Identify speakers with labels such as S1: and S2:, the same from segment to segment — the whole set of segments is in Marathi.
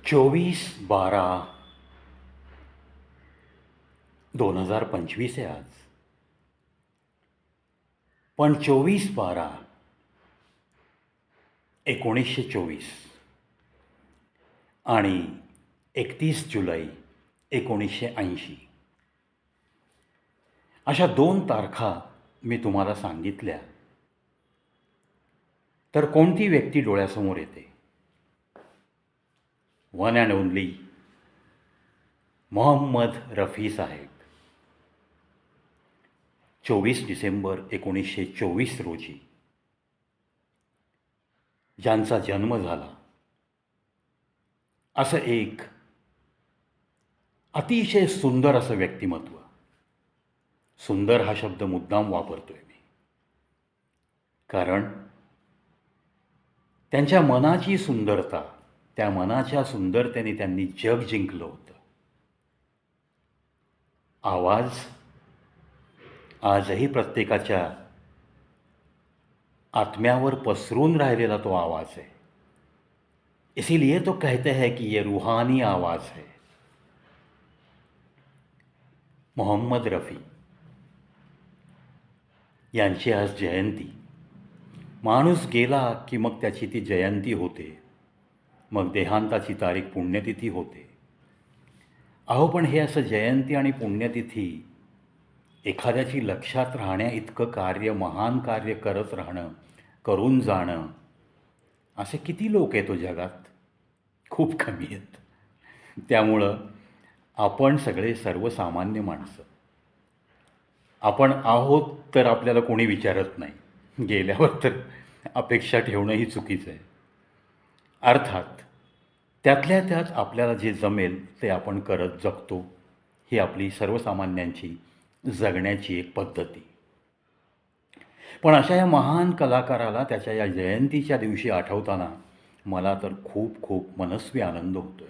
S1: 24/12/2025 आहे आज. पण 24/12/1924 आणि 31 जुलै 1980 अशा दोन तारखा मी तुम्हाला सांगितल्या तर कोणती व्यक्ती डोळ्यासमोर येते? One and only Mohammed Rafi Saheb. 24 December 1924 रोजी ज्यांचा जन्म झाला, असं एक अतिशय सुंदर असं व्यक्तिमत्व. सुंदर हा शब्द मुद्दाम वापरतोय मी, कारण त्यांच्या मनाची सुंदरता, त्या मनाच्या सुंदरतेने त्यांनी जग जिंकलं होतं. आवाज आजही प्रत्येकाच्या आत्म्यावर पसरून राहिलेला तो आवाज है. इसीलिए तो कहते हैं कि ये रूहानी आवाज है. मोहम्मद रफी यांची आज जयंती. माणूस गेला की मग त्याची ती जयंती होते, मग देहांताची तारीख पुण्यतिथी होते. अहो, पण हे असं जयंती आणि पुण्यतिथी एखाद्याची लक्षात राहण्या इतकं कार्य, महान कार्य करत राहणं, करून जाणं, असे किती लोक आहेत तो जगात? खूप कमी आहेत. त्यामुळं आपण सगळे सर्वसामान्य माणसं. आपण आहोत तर आपल्याला कोणी विचारत नाही. गेल्यावर तर अपेक्षा ठेवणंही चुकीचं आहे. अर्थात त्यातल्या त्यात आपल्याला जे जमेल ते आपण करत जगतो. ही आपली सर्वसामान्यांची जगण्याची एक पद्धती. पण अशा या महान कलाकाराला त्याच्या या जयंतीच्या दिवशी आठवताना मला तर खूप खूप मनस्वी आनंद होतोय.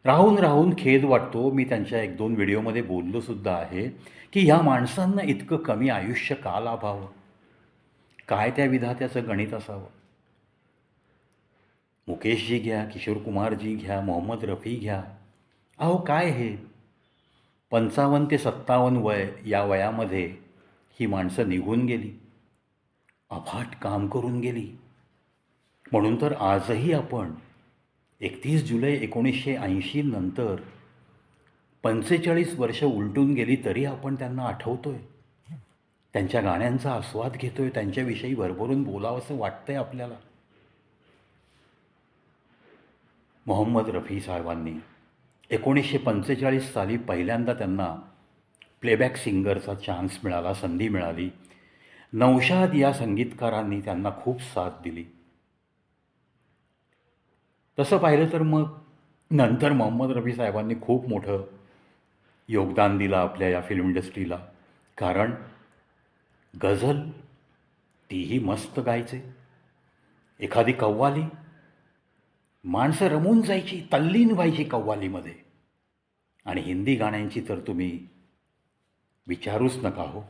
S1: राहून राहून खेद वाटतो. मी त्यांच्या 1-2 व्हिडिओमध्ये बोललोसुद्धा आहे की ह्या माणसांना इतकं कमी आयुष्य का लाभावं? काय त्या विधात्याचं गणित असावं? मुकेशजी घ्या, किशोर कुमारजी घ्या, मोहम्मद रफी घ्या. अहो, काय हे 55 ते 57 वय, या वयामध्ये ही माणसं निघून गेली, अफाट काम करून गेली. म्हणून तर आजही आपण 31 जुलै 1980 नंतर 45 वर्ष उलटून गेली तरी आपण त्यांना आठवतोय, त्यांच्या गाण्यांचा आस्वाद घेतोय, त्यांच्याविषयी भरभरून बोलावंसं वाटतंय आपल्याला. मोहम्मद रफी साहेबांनी 1945 साली पहिल्यांदा त्यांना प्लेबॅक सिंगरचा चान्स मिळाला, संधी मिळाली. नौशाद या संगीतकारांनी त्यांना खूप साथ दिली. तसं पाहिलं तर मग नंतर मोहम्मद रफी साहेबांनी खूप मोठं योगदान दिलं आपल्या या फिल्म इंडस्ट्रीला. कारण गझल तीही मस्त गायचे. एखादी कव्वाली, माणसं रमून जायची, तल्लीन व्हायची कव्वालीमध्ये. आणि हिंदी गाण्यांची तर तुम्ही विचारूच नका हो.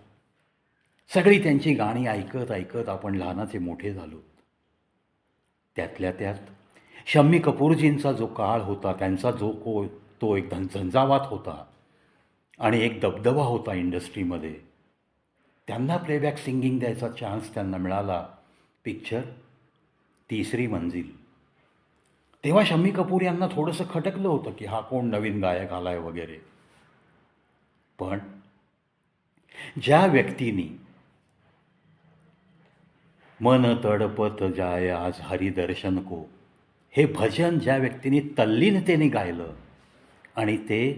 S1: सगळी त्यांची गाणी ऐकत ऐकत आपण लहानाचे मोठे झालो. त्यातल्या त्यात शम्मी कपूरजींचा जो काळ होता, त्यांचा तो एक झंझावात होता आणि एक दबदबा होता इंडस्ट्रीमध्ये. त्यांना प्लेबॅक सिंगिंग द्यायचा चान्स त्यांना मिळाला, पिक्चर तिसरी मंजिल. तेव्हा शम्मी कपूर यांना थोडंसं खटकलं होतं की हा कोण नवीन गायक आलाय वगैरे. पण ज्या व्यक्तीनी मन तडपत जाय आज हरिदर्शन को, हे भजन ज्या व्यक्तीने तल्लीनतेने गायलं आणि ते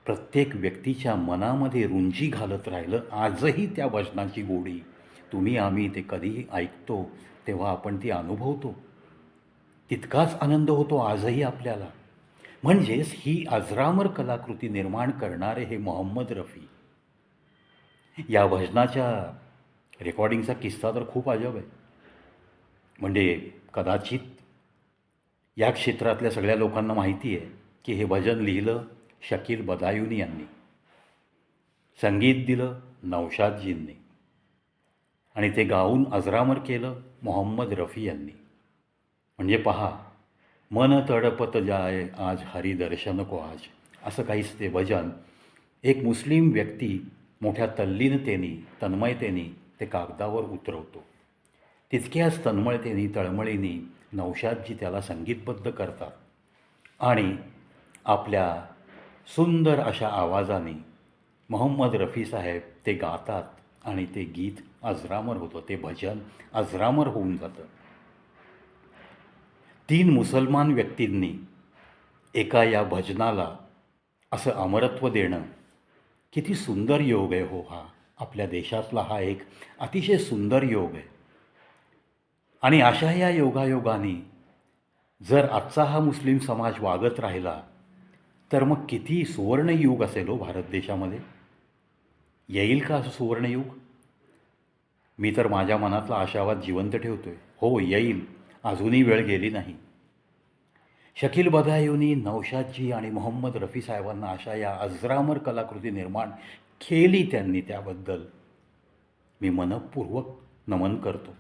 S1: प्रत्येक व्यक्तीच्या मनामध्ये रुंजी घालत राहिलं, आजही त्या भजनाची गोडी तुम्ही आम्ही ते कधीही ऐकतो तेव्हा आपण ती अनुभवतो. तितकाच आनंद होतो आजही आपल्याला. म्हणजेच ही अजरामर कलाकृती निर्माण करणारे हे मोहम्मद रफी. या भजनाच्या रेकॉर्डिंगचा किस्सा तर खूप अजब आहे. म्हणजे कदाचित या क्षेत्रातल्या सगळ्या लोकांना माहिती आहे की हे भजन लिहिलं शकील बदायुनी यांनी, संगीत दिलं नौशादजींनी आणि ते गाऊन अजरामर केलं मोहम्मद रफी यांनी. म्हणजे पहा, मन तडपत जाय आज हरी दर्शन को आज, असं काहीच ते भजन एक मुस्लिम व्यक्ती मोठ्या तल्लीनतेने तन्मयतेने ते कागदावर उतरवतो. तितक्याच तन्मयतेने तळमळीने नौशादजी त्याला संगीतबद्ध करतात आणि आपल्या सुंदर अशा आवाजाने मोहम्मद रफी साहेब ते गातात आणि ते गीत अजरामर होतं, ते भजन अजरामर होऊन जातं. 3 मुसलमान व्यक्तींनी एका या भजनाला असं अमरत्व देणं किती सुंदर योग आहे हो हा. आपल्या देशातला हा एक अतिशय सुंदर योग आहे. आणि अशा या योगायोगाने जर आजचा हा मुस्लिम समाज वागत राहिला तर मग किती सुवर्णयुग असेल हो भारत देशामध्ये. येईल का असं सुवर्णयुग? मी तर माझ्या मनातला आशावाद जिवंत ठेवतोय. हो येईल, अजूनही वेळ गेली नाही. शकील बदायुनी नौशादजी आणि मोहम्मद रफी साहेबांना अशा या अजरामर कलाकृती निर्माण केली, त्यांनी त्याबद्दल मी मनःपूर्वक नमन करतो.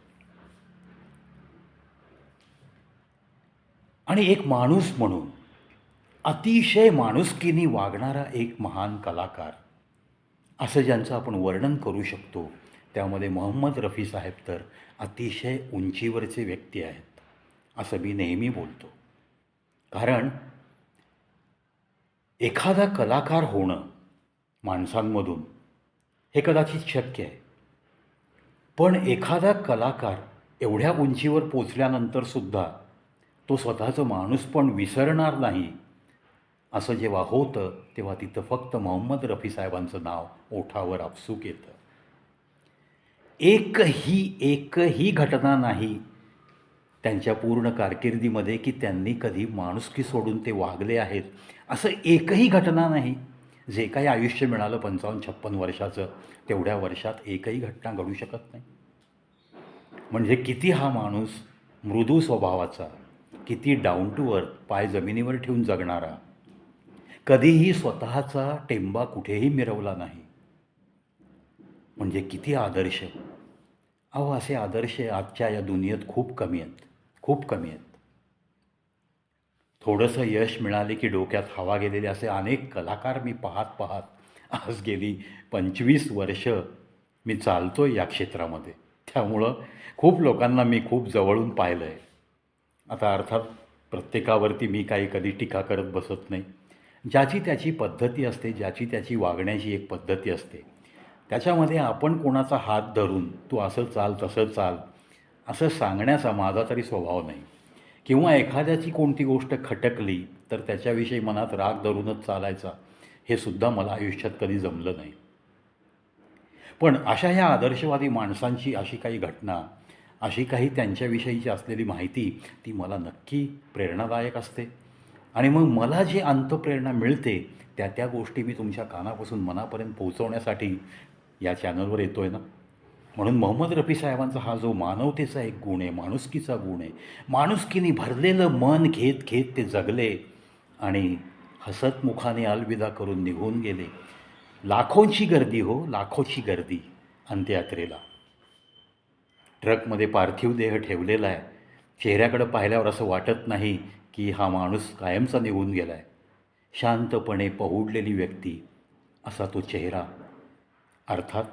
S1: आणि एक माणूस म्हणून अतिशय माणुसकीने वागणारा एक महान कलाकार असं ज्यांचं आपण वर्णन करू शकतो, त्यामध्ये मोहम्मद रफी साहेब तर अतिशय उंचीवरचे व्यक्ती आहेत असं मी नेहमी बोलतो. कारण एखादा कलाकार होणं माणसांमधून हे कदाचित शक्य आहे, पण एखादा कलाकार एवढ्या उंचीवर पोचल्यानंतरसुद्धा तो स्वतःचं माणूसपण विसरणार नाही असं जेव्हा होतं तेव्हा तिथं फक्त मोहम्मद रफी साहेबांचं नाव ओठावर आपसूक येतं. एकही घटना नाही त्यांच्या पूर्ण कारकिर्दीमध्ये की त्यांनी कधी माणुसकी सोडून ते वागले आहेत, असं एकही घटना नाही. जे काही आयुष्य मिळालं 55-56 वर्षाचं, तेवढ्या वर्षात एकही घटना घडू शकत नाही. म्हणजे किती हा माणूस मृदू स्वभावाचा, किती डाऊन टू अर्थ, पाय जमिनीवर ठेवून जगणारा, कधीही स्वतःचा टेंबा कुठेही मिरवला नाही. म्हणजे किती आदर्श. अहो असे आदर्श आजच्या या दुनियेत खूप कमी आहेत, खूप कमी आहेत. थोडंसं यश मिळाले की डोक्यात हवा गेलेले असे अनेक कलाकार मी पाहत आज गेली 25 वर्ष मी चालतो या क्षेत्रामध्ये. त्यामुळं खूप लोकांना मी खूप जवळून पाहिलं आहे. आता अर्थात प्रत्येकावरती मी काही कधी टीका करत बसत नाही. ज्याची त्याची पद्धती असते, ज्याची त्याची वागण्याची एक पद्धती असते. त्याच्यामध्ये आपण कोणाचा हात धरून तू असं चाल तसं चाल असं सांगण्याचा माझा तरी स्वभाव नाही. किंवा एखाद्याची कोणती गोष्ट खटकली तर त्याच्याविषयी मनात राग धरूनच चालायचा, हे सुद्धा मला आयुष्यात कधी जमलं नाही. पण अशा ह्या आदर्शवादी माणसांची अशी काही घटना, अशी काही त्यांच्याविषयीची असलेली माहिती ती मला नक्की प्रेरणादायक असते. आणि मग मला जी अंतप्रेरणा मिळते त्या गोष्टी मी तुमच्या कानापासून मनापर्यंत पोहोचवण्यासाठी या चॅनलवर येतो आहे ना. म्हणून मोहम्मद रफी साहेबांचा हा जो मानवतेचा एक गुण आहे, माणुसकीचा गुण आहे, माणुसकीने भरलेलं मन घेत घेत ते जगले आणि हसतमुखाने अलविदा करून निघून गेले. लाखोंची गर्दी हो, लाखोची गर्दी अंत्ययात्रेला. ट्रकमध्ये पार्थिव देह ठेवलेला आहे. चेहऱ्याकडं पाहिल्यावर असं वाटत नाही की हा माणूस कायमचा निघून गेला आहे. शांतपणे पहुडलेली व्यक्ती असा तो चेहरा. अर्थात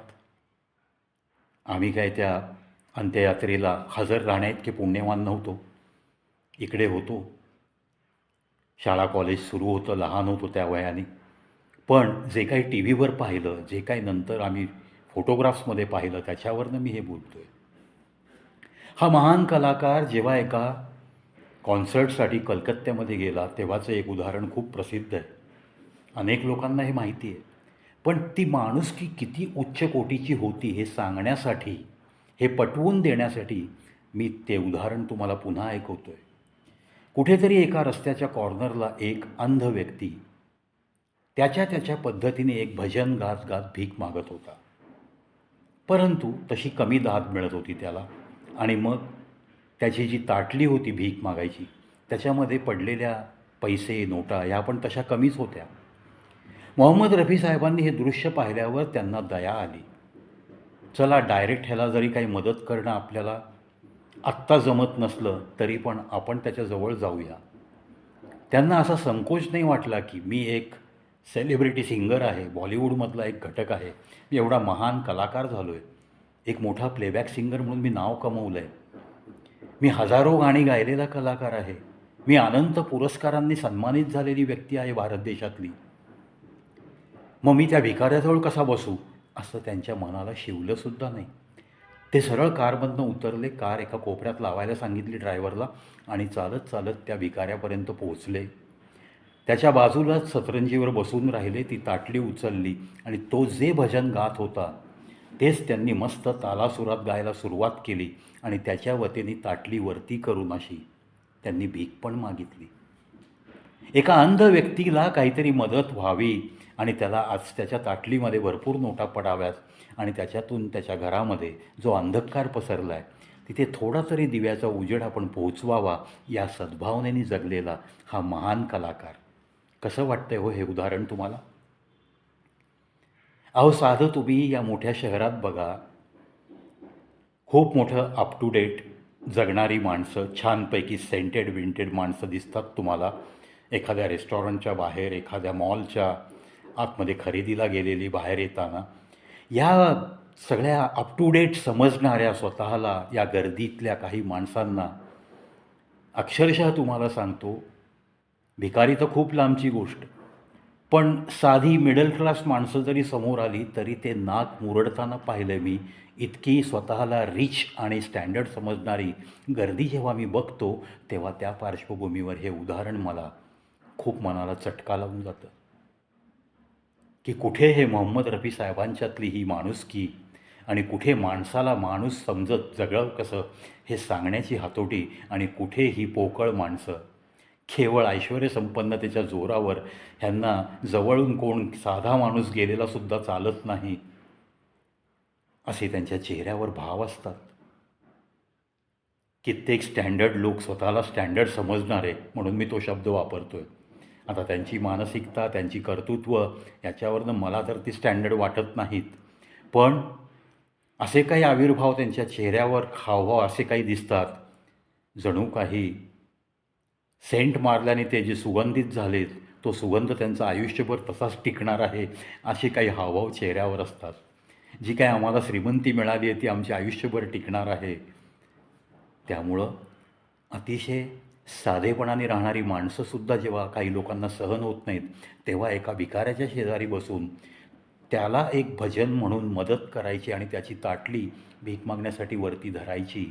S1: आम्ही काय त्या अंत्ययात्रेला हजर राहण्याइतके पुण्यवान नव्हतो. इकडे होतो, शाळा कॉलेज सुरू होतं, लहान होतो त्या वयाने. पण जे काही टी व्हीवर पाहिलं, जे काही नंतर आम्ही फोटोग्राफ्समध्ये पाहिलं, त्याच्यावरनं मी हे बोलतो आहे. हा महान कलाकार जेव्हा एका कॉन्सर्टसाठी कलकत्त्यामध्ये गेला तेव्हाचं एक उदाहरण खूप प्रसिद्ध आहे. अनेक लोकांना हे माहिती आहे. पण ती माणुसकी किती उच्च कोटीची होती हे सांगण्यासाठी, हे पटवून देण्यासाठी मी ते उदाहरण तुम्हाला पुन्हा ऐकवतो आहे. कुठेतरी एका रस्त्याच्या कॉर्नरला एक अंध व्यक्ती त्याच्या पद्धतीने एक भजन गात गात भीक मागत होता. परंतु तशी कमी दाद मिळत होती त्याला. आणि मग त्याची जी ताटली होती भीक मागायची, त्याच्यामध्ये पडलेल्या पैसे नोटा या पण तशा कमीच होत्या. मोहम्मद रफी साहेबांनी हे दृश्य पाहिल्यावर त्यांना दया आली. चला डायरेक्ट ह्याला जरी काही मदत करणं आपल्याला आत्ता जमत नसलं तरी पण आपण त्याच्याजवळ जाऊया. त्यांना असा संकोच नाही वाटला की मी एक सेलिब्रिटी सिंगर आहे, बॉलिवूडमधला एक घटक आहे, मी एवढा महान कलाकार झालो आहे, एक मोठा प्लेबॅक सिंगर म्हणून मी नाव कमवलं आहे, मी हजारो गाणी गायलेला कलाकार आहे, मी अनंत पुरस्कारांनी सन्मानित झालेली व्यक्ती आहे भारत देशातली, मग मी त्या भिकाऱ्याजवळ कसा बसू असं त्यांच्या मनाला शिवलंसुद्धा नाही. ते सरळ कारमधनं उतरले, कार एका कोपऱ्यात लावायला सांगितली ड्रायव्हरला आणि चालत चालत त्या भिकाऱ्यापर्यंत पोहोचले. त्याच्या बाजूलाच सतरंजीवर बसून राहिले, ती ताटली उचलली आणि तो जे भजन गात होता तेच त्यांनी मस्त तालासुरात गायला सुरुवात केली आणि त्याच्या वतीने ताटली वरती करून अशी त्यांनी भीक पण मागितली. एका अंध व्यक्तीला काहीतरी मदत व्हावी आणि त्याला आज त्याच्या ताटलीमध्ये भरपूर नोटा पडाव्यात आणि त्याच्यातून त्याच्या घरामध्ये जो अंधकार पसरला आहे तिथे थोडा तरी दिव्याचा उजेड आपण पोहोचवावा या सद्भावनेने जगलेला हा महान कलाकार. कसं वाटतंय हो हे उदाहरण तुम्हाला? अहो साधं तुम्ही या मोठ्या शहरात बघा, खूप मोठं अप टू डेट जगणारी माणसं, छानपैकी सेंटेड विंटेड माणसं दिसतात तुम्हाला एखाद्या रेस्टॉरंटच्या बाहेर, एखाद्या मॉलच्या आतमध्ये खरेदीला गेलेली बाहेर येताना. या सगळ्या अप टू डेट समजणाऱ्या स्वतःला या गर्दीतल्या काही माणसांना अक्षरशः तुम्हाला सांगतो, भिकारी तर खूप लांबची गोष्ट, पण साधी मिडल क्लास माणसं जरी समोर आली तरी ते नाक मुरडताना पाहिलं मी. इतकी स्वतःला रिच आणि स्टँडर्ड समजणारी गर्दी जेव्हा मी बघतो तेव्हा त्या पार्श्वभूमीवर हे उदाहरण मला खूप मनाला चटका लावून जातं की कुठे हे मोहम्मद रफी साहेबांच्यातली ही माणुसकी आणि कुठे माणसाला माणूस समजत जगलं कसं हे सांगण्याची हातोटी आणि कुठे ही पोकळ माणसं केवळ ऐश्वर्यसंपन्नतेच्या जोरावर ह्यांना जवळून कोण साधा माणूस गेलेलासुद्धा चालत नाही असे त्यांच्या चेहऱ्यावर भाव असतात. कित्येक स्टँडर्ड लोक स्वतःला स्टँडर्ड समजणारे म्हणून मी तो शब्द वापरतो आहे. आता त्यांची मानसिकता, त्यांची कर्तृत्व याच्यावरनं मला तर ती स्टँडर्ड वाटत नाहीत, पण असे काही आविर्भाव त्यांच्या चेहऱ्यावर, हावभाव असे काही दिसतात जणू काही सेंट मारल्याने ते जे सुगंधित झालेत तो सुगंध त्यांचं आयुष्यभर तसाच टिकणार आहे असे काही हावभाव चेहऱ्यावर असतात. जी काय आम्हाला श्रीमंती मिळाली आहे ती आमच्या आयुष्यभर टिकणार आहे. त्यामुळं अतिशय साधेपणाने राहणारी माणसंसुद्धा जेव्हा काही लोकांना सहन होत नाहीत तेव्हा एका भिकाऱ्याच्या शेजारी बसून त्याला एक भजन म्हणून मदत करायची आणि त्याची ताटली भीक मागण्यासाठी वरती धरायची.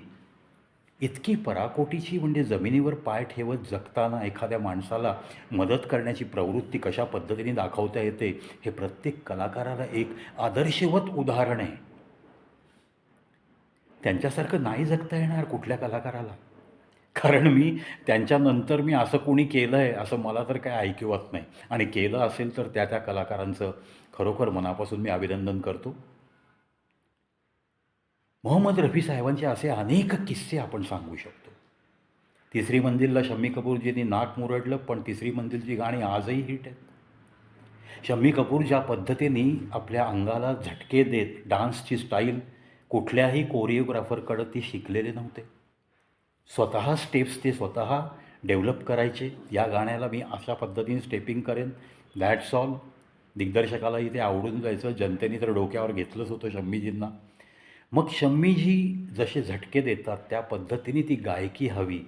S1: इतकी पराकोटीची म्हणजे जमिनीवर पाय ठेवत जगताना एखाद्या माणसाला मदत करण्याची प्रवृत्ती कशा पद्धतीने दाखवता येते हे प्रत्येक कलाकाराला एक आदर्शवत उदाहरण आहे. त्यांच्यासारखं नाही जगता येणार कुठल्या कलाकाराला, कारण त्यांच्यानंतर मी असं कोणी केलं आहे असं मला तर काय ऐकिवत नाही आणि केलं असेल तर त्या कलाकारांचं खरोखर मनापासून मी अभिनंदन करतो. मोहम्मद रफी साहेबांचे असे अनेक किस्से आपण सांगू शकतो. तिसरी मंजिलला शम्मी कपूरजींनी नाक मुरडलं, पण तिसरी मंजिलची गाणी आजही हिट आहेत. शम्मी कपूर ज्या पद्धतीने आपल्या अंगाला झटके देत डान्सची स्टाईल कुठल्याही कोरिओग्राफरकडं ती शिकलेले नव्हते. स्वतः स्टेप्स ते स्वतः डेव्हलप करायचे. या गाण्याला मी अशा पद्धतीने स्टेपिंग करेन, दॅट्स ऑल. दिग्दर्शकालाही ते आवडून जायचं, जनतेने तर डोक्यावर घेतलंच होतं शम्मीजींना. मग शम्मीजी जसे झटके देतात त्या पद्धतीने ती गायकी हवी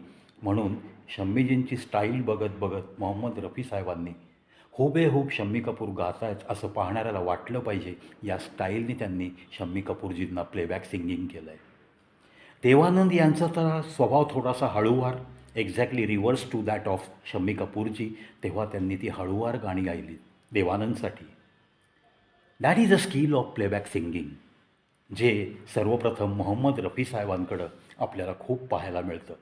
S1: म्हणून शम्मीजींची स्टाईल बघत बघत मोहम्मद रफी साहेबांनी हुबेहूब शम्मी कपूर गात आहेत असं पाहणाऱ्याला वाटलं पाहिजे या स्टाईलने त्यांनी शम्मी कपूरजींना प्लेबॅक सिंगिंग केलं आहे. देवानंद यांचा तर स्वभाव थोडासा हळूवार, exactly reverse to that of Shammi Kapoorji. तेव्हा त्यांनी ती हळूवार गाणी गायली देवानंदसाठी. That is a skill of playback singing जे सर्वप्रथम मोहम्मद रफी साहेबांकडं आपल्याला खूप पाहायला मिळतं.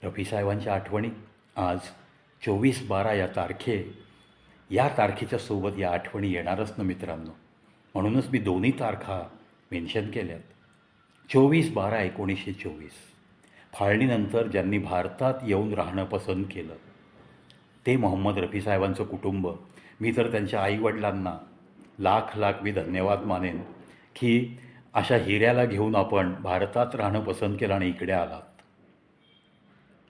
S1: रफी साहेबांच्या आठवणी आज 24/12 या तारखेच्या सोबत या आठवणी येणारच ना मित्रांनो. म्हणूनच मी दोन्ही तारखा मेन्शन केल्यात. 24/12/1924 फाळणीनंतर ज्यांनी भारतात येऊन राहणं पसंत केलं ते मोहम्मद रफी साहेबांचं कुटुंब. मी तर त्यांच्या आईवडिलांना लाख लाख मी धन्यवाद मानेन की अशा हिऱ्याला घेऊन आपण भारतात राहणं पसंत केलं आणि इकडे आलात.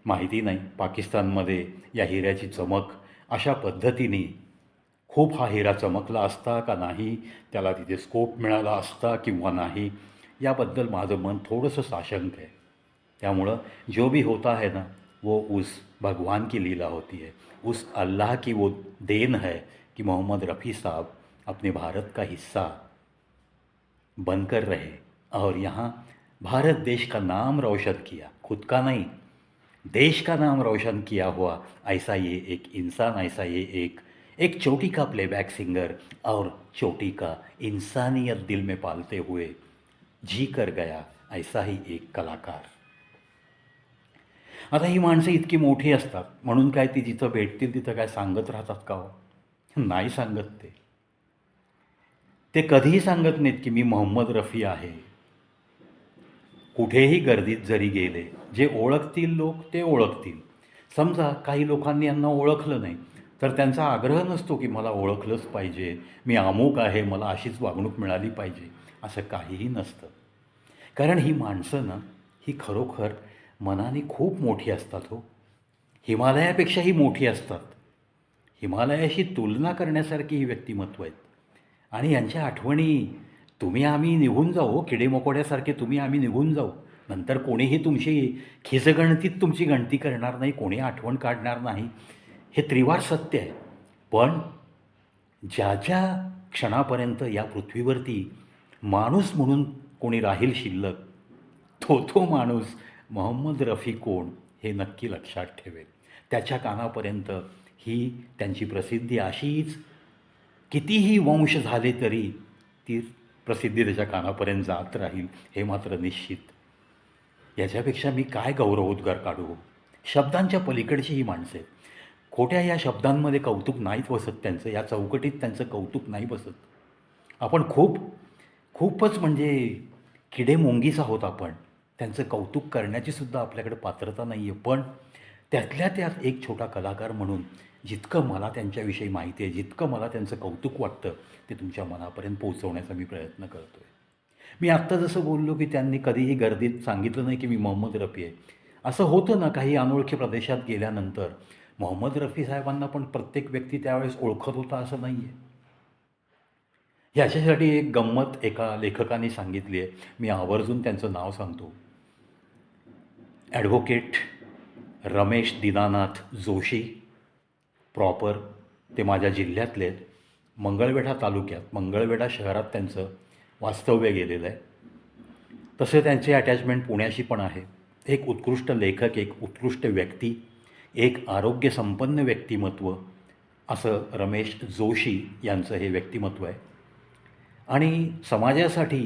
S1: माहिती नाही. पाकिस्तानमध्ये या हिऱ्याची चमक अशा पद्धतीने खूप हा हिरा चमकला असता का नाही, त्याला तिथे स्कोप मिळाला असता किंवा नाही, याबद्दल माझं मन थोडंसं साशंक आहे. त्यामुळं जो भी होता है ना, वो उस भगवान की लीला होती है, उस अल्लाह की वो देन है कि मोहम्मद रफ़ी साहब अपने भारत का हिस्सा बनकर रहे और यहाँ भारत देश का नाम रोशन किया, खुद का नहीं, देश का नाम रोशन किया हुआ ऐसा ये एक इंसान, ऐसा ये एक चोटी का प्लेबैक सिंगर और चोटी का इंसानियत दिल में पालते हुए जी कर गया ऐसा ही एक कलाकार. आता ही माणसं इतकी मोठी असतात म्हणून काय ती जिथं भेटतील तिथं काय सांगत राहतात का हो? नाही सांगत ते. ते कधीही सांगत नाहीत की मी मोहम्मद रफी आहे. कुठेही गर्दीत जरी गेले, जे ओळखतील लोक ते ओळखतील. समजा काही लोकांनी यांना ओळखलं नाही, तर त्यांचा आग्रह नसतो की मला ओळखलंच पाहिजे, मी अमूक आहे, मला अशीच वागणूक मिळाली पाहिजे, असं काहीही नसतं. कारण ही माणसं ना, ही खरोखर मनाने खूप मोठी असतात हो. हिमालयापेक्षाही मोठी असतात. हिमालयाशी तुलना करण्यासारखी ही व्यक्तिमत्व आहेत. आणि यांच्या आठवणी तुम्ही आम्ही निघून जाऊ हो, किडेमकोड्यासारखे तुम्ही आम्ही निघून जाऊ. नंतर कोणीही तुमची खिसगणतीत तुमची गणती करणार नाही, कोणी आठवण काढणार नाही. हे त्रिवार सत्य आहे. पण ज्या ज्या क्षणापर्यंत या पृथ्वीवरती माणूस म्हणून कोणी राहील शिल्लक, तो माणूस मोहम्मद रफी कोण हे नक्की लक्षात ठेवेल. त्याच्या कानापर्यंत ही त्यांची प्रसिद्धी अशीच कितीही वंश झाले तरी ती प्रसिद्धी त्याच्या कानापर्यंत जात राहील, हे मात्र निश्चित. याच्यापेक्षा मी काय गौरवोद्गार काढू. शब्दांच्या पलीकडची ही माणसं आहेत. खोट्या या शब्दांमध्ये कौतुक नाहीच बसत त्यांचं, या चौकटीत त्यांचं कौतुक नाही बसत. आपण खूपच म्हणजे किडेमुंगीच आहोत आपण. त्यांचं कौतुक करण्याची सुद्धा आपल्याकडे पात्रता नाही आहे. पण त्यातल्या त्यात एक छोटा कलाकार म्हणून जितकं मला त्यांच्याविषयी माहिती आहे, जितकं मला त्यांचं कौतुक वाटतं, ते तुमच्या मनापर्यंत पोहोचवण्याचा मी प्रयत्न करतो आहे. मी आत्ता जसं बोललो की त्यांनी कधीही गर्दीत सांगितलं नाही की मी मोहम्मद रफी आहे. असं होतं ना, काही अनोळखी प्रदेशात गेल्यानंतर मोहम्मद रफी साहेबांना पण प्रत्येक व्यक्ती त्यावेळेस ओळखत होता असं नाही आहे. ह्याच्यासाठी एक गंमत एका लेखकाने सांगितली आहे. मी आवर्जून त्यांचं नाव सांगतो. ॲडव्होकेट रमेश दीनानाथ जोशी, प्रॉपर ते माझ्या जिल्ह्यातले आहेत. मंगळवेढा तालुक्यात, मंगळवेढा शहरात त्यांचं वास्तव्य गेलेलं आहे. तसे त्यांचे अटॅचमेंट पुण्याशी पण आहे. एक उत्कृष्ट लेखक, एक उत्कृष्ट व्यक्ती, एक आरोग्यसंपन्न व्यक्तिमत्व असं रमेश जोशी यांचं हे व्यक्तिमत्व आहे. आणि समाजासाठी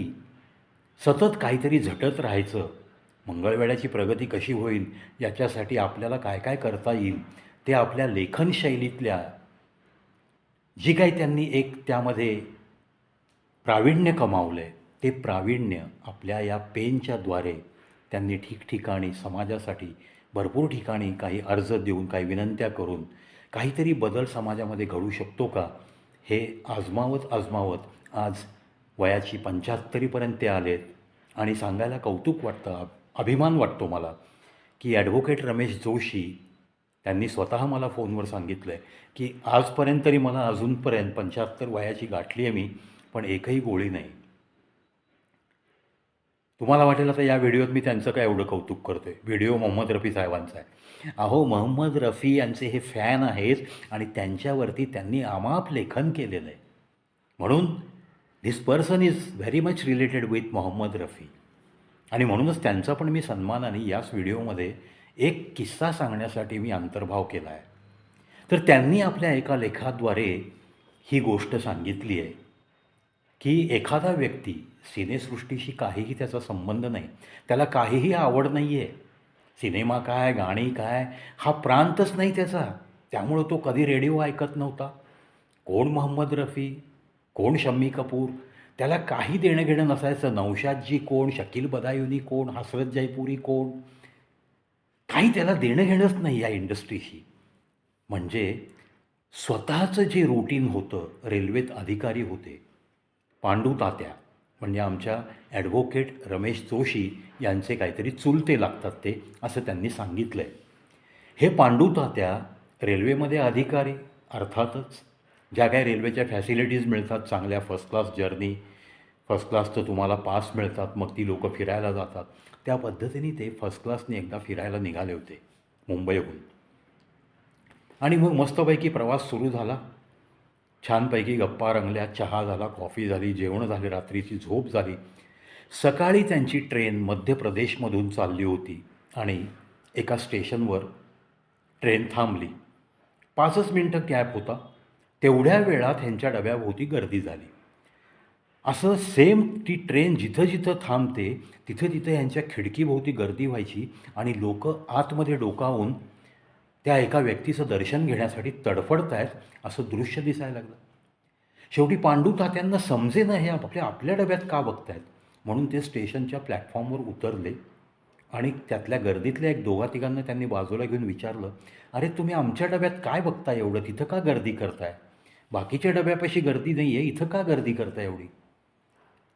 S1: सतत काहीतरी झटत राहायचं, मंगळवेढ्याची प्रगती कशी होईल याच्यासाठी आपल्याला काय काय करता येईल ते आपल्या लेखनशैलीतल्या जी काही त्यांनी एक त्यामध्ये प्रावीण्य कमावलं आहे, ते प्रावीण्य आपल्या या पेनच्याद्वारे त्यांनी ठिकठिकाणी समाजासाठी भरपूर ठिकाणी काही अर्ज देऊन, काही विनंत्या करून काहीतरी बदल समाजामध्ये घडू शकतो का, हे आजमावत आज वयाची 75पर्यंत ते आलेत. आणि सांगायला कौतुक वाटतं, अभिमान वाटतो मला की ॲडव्होकेट रमेश जोशी त्यांनी स्वतः मला फोनवर सांगितलं आहे की आजपर्यंत तरी मला अजूनपर्यंत 75 वयाची गाठली आहे मी, पण एकही गोळी नाही. तुम्हाला वाटेल आता या व्हिडिओत मी त्यांचं काय एवढं कौतुक करतो आहे. व्हिडिओ मोहम्मद रफी साहेबांचा आहे. अहो, मोहम्मद रफी यांचे हे फॅन आहेत आणि त्यांच्यावरती त्यांनी अमाप लेखन केलेलं आहे. म्हणून this person is very much related with Mohammed Rafi. आणि म्हणूनच त्यांचा पण मी सन्मानाने याच व्हिडिओमध्ये एक किस्सा सांगण्यासाठी मी अंतर्भाव केला आहे. तर त्यांनी आपल्या एका लेखाद्वारे ही गोष्ट सांगितली आहे की एखादा व्यक्ती सिनेसृष्टीशी काहीही त्याचा संबंध नाही, त्याला काहीही आवड नाही आहे, सिनेमा काय, गाणी काय, हा प्रांतच नाही त्याचा, त्यामुळं तो कधी रेडिओ ऐकत नव्हता. कोण मोहम्मद रफी, कोण शम्मी कपूर, त्याला काही देणं घेणं नसायचं. नौशादजी कोण, शकील बदायुनी कोण, हसरत जयपुरी कोण, काही त्याला देणं घेणंच नाही या इंडस्ट्रीशी. म्हणजे स्वतःचं जे रूटीन होतं, रेल्वेत अधिकारी होते, पांडू तात्या म्हणजे आमच्या ॲडव्होकेट रमेश जोशी यांचे काहीतरी चुलते लागतात ते, असं त्यांनी सांगितलं आहे. हे पांडू तात्या रेल्वेमध्ये अधिकारी, अर्थातच ज्या काही रेल्वेच्या फॅसिलिटीज मिळतात चांगल्या, फर्स्ट क्लास जर्नी, फर्स्ट क्लासचं तुम्हाला पास मिळतात, मग ती लोकं फिरायला जातात, त्या पद्धतीने ते फर्स्ट क्लासने एकदा फिरायला निघाले होते मुंबईहून. आणि मग मस्तपैकी प्रवास सुरू झाला. छानपैकी गप्पा रंगल्या, चहा झाला, कॉफी झाली, जेवण झाले, रात्रीची झोप झाली. सकाळी त्यांची ट्रेन मध्य प्रदेशमधून चालली होती आणि एका स्टेशनवर ट्रेन थांबली. 5च मिनटं गॅप होता. तेवढ्या वेळात ह्यांच्या डब्याभोवती गर्दी झाली. असं सेम ती ट्रेन जिथं जिथं थांबते तिथं तिथं ह्यांच्या खिडकीभोवती गर्दी व्हायची आणि लोकं आतमध्ये डोकावून त्या एका व्यक्तीचं दर्शन घेण्यासाठी तडफडत आहेत असं दृश्य दिसायला लागलं. शेवटी पांडू तात्यांना समजेना हे आपल्या डब्यात का बघतायत, म्हणून ते स्टेशनच्या प्लॅटफॉर्मवर उतरले आणि त्यातल्या गर्दीतल्या एक दोघा तिघांना त्यांनी बाजूला घेऊन विचारलं, अरे तुम्ही आमच्या डब्यात काय बघताय एवढं, तिथं का गर्दी करताय, बाकीच्या डब्यापाशी गर्दी नाही आहे, इथं का गर्दी करताय एवढी.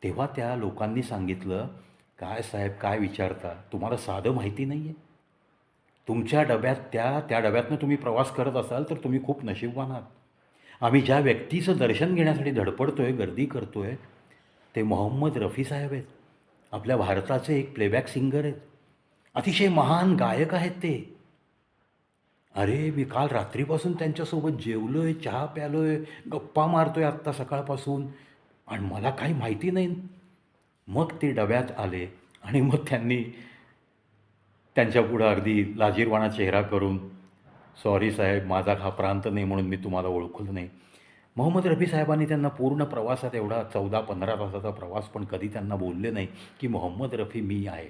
S1: तेव्हा त्या लोकांनी सांगितलं, काय साहेब काय विचारता, तुम्हाला साधं माहिती नाही आहे. तुमच्या डब्यात त्या डब्यातनं तुम्ही प्रवास करत असाल तर तुम्ही खूप नशीबवान आहात. आम्ही ज्या व्यक्तीचं दर्शन घेण्यासाठी धडपडतो आहे, गर्दी करतो आहे, ते मोहम्मद रफी साहेब आहेत. आपल्या भारताचे एक प्लेबॅक सिंगर आहेत, अतिशय महान गायक आहेत ते. अरे मी काल रात्रीपासून त्यांच्यासोबत जेवलो आहे, चहा प्यालो आहे, गप्पा मारतो आहे आत्ता सकाळपासून, आणि मला काही माहिती नाही. मग ते डब्यात आले आणि मग त्यांनी त्यांच्यापुढं अगदी लाजिरवाणा चेहरा करून, सॉरी साहेब माझा हा प्रांत नाही म्हणून मी तुम्हाला ओळखलं नाही. मोहम्मद रफी साहेबांनी त्यांना पूर्ण प्रवासात एवढा 14-15 तासाचा प्रवास पण कधी त्यांना बोलले नाही की मोहम्मद रफी मी आहे.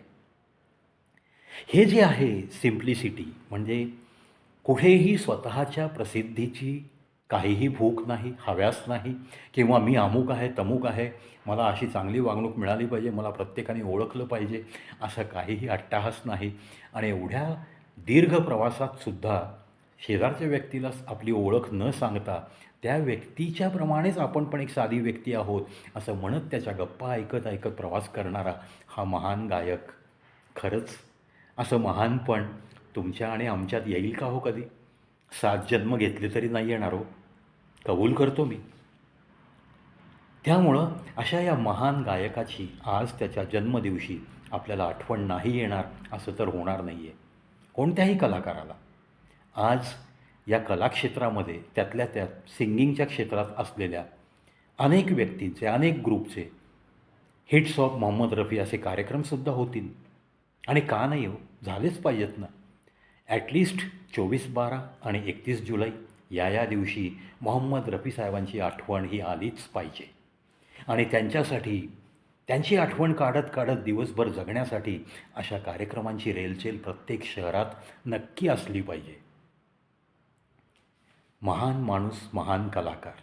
S1: हे जे आहे सिम्प्लिसिटी, म्हणजे कुठेही स्वतःच्या प्रसिद्धीची काहीही भूक नाही, हव्यास नाही, किंवा मी अमुक आहे तमुक आहे, मला अशी चांगली वागणूक मिळाली पाहिजे, मला प्रत्येकाने ओळखलं पाहिजे, असं काहीही अट्टाहास नाही. आणि एवढ्या दीर्घ प्रवासातसुद्धा शेजारच्या व्यक्तीला आपली ओळख न सांगता त्या व्यक्तीच्या प्रमाणेच आपण पण एक साधी व्यक्ती आहोत असं म्हणत त्याच्या गप्पा ऐकत ऐकत प्रवास करणारा हा महान गायक, खरंच असं महानपण तुमच्या आणि आमच्यात येईल का हो कधी? 7 जन्म घेतले तरी नाही येणार हो, कबूल करतो मी. त्यामुळं अशा या महान गायकाची आज त्याच्या जन्मदिवशी आपल्याला आठवण नाही येणार असं तर होणार नाही आहे कोणत्याही कलाकाराला. आज या कलाक्षेत्रामध्ये त्यातल्या त्यात सिंगिंगच्या क्षेत्रात असलेल्या अनेक व्यक्तींचे, अनेक ग्रुपचे हिट्स ऑफ मोहम्मद रफी असे कार्यक्रमसुद्धा होतील. आणि का नाही हो, झालेच पाहिजेत ना. ॲटलिस्ट 24/12 आणि 31 जुलै या दिवशी मोहम्मद रफी साहेबांची आठवण ही आलीच पाहिजे. आणि त्यांच्यासाठी त्यांची आठवण काढत काढत दिवसभर जगण्यासाठी अशा कार्यक्रमांची रेलचेल प्रत्येक शहरात नक्की असली पाहिजे. महान माणूस, महान कलाकार,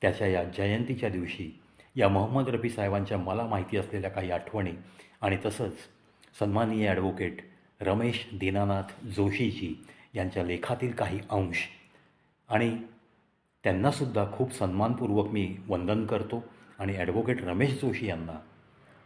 S1: त्याच्या या जयंतीच्या दिवशी या मोहम्मद रफी साहेबांच्या मला माहिती असलेल्या काही आठवणी आणि तसंच सन्माननीय ॲडव्होकेट रमेश दीनानाथ जोशीजी यांच्या लेखातील काही अंश, आणि त्यांनासुद्धा खूप सन्मानपूर्वक मी वंदन करतो. आणि ॲडव्होकेट रमेश जोशी यांना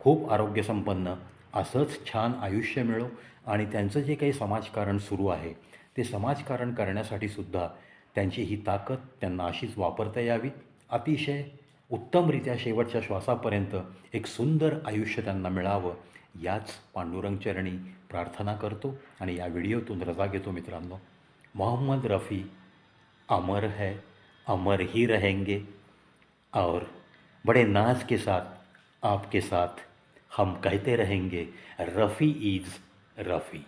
S1: खूप आरोग्यसंपन्न असंच छान आयुष्य मिळो आणि त्यांचं जे काही समाजकारण सुरू आहे ते समाजकारण करण्यासाठी सुद्धा त्यांची ही ताकद त्यांना अशीच वापरता यावी. अतिशय उत्तमरित्या शेवटच्या श्वासापर्यंत एक सुंदर आयुष्य त्यांना मिळावं याच पांडुरंग चरणी प्रार्थना करतो आणि या व्हिडिओतून रजा घेतो. मित्रांनो, मोहम्मद रफ़ी अमर है, अमर ही रहेंगे और बड़े नाज के साथ आपके साथ हम कहते रहेंगे, रफ़ी इज़ रफ़ी.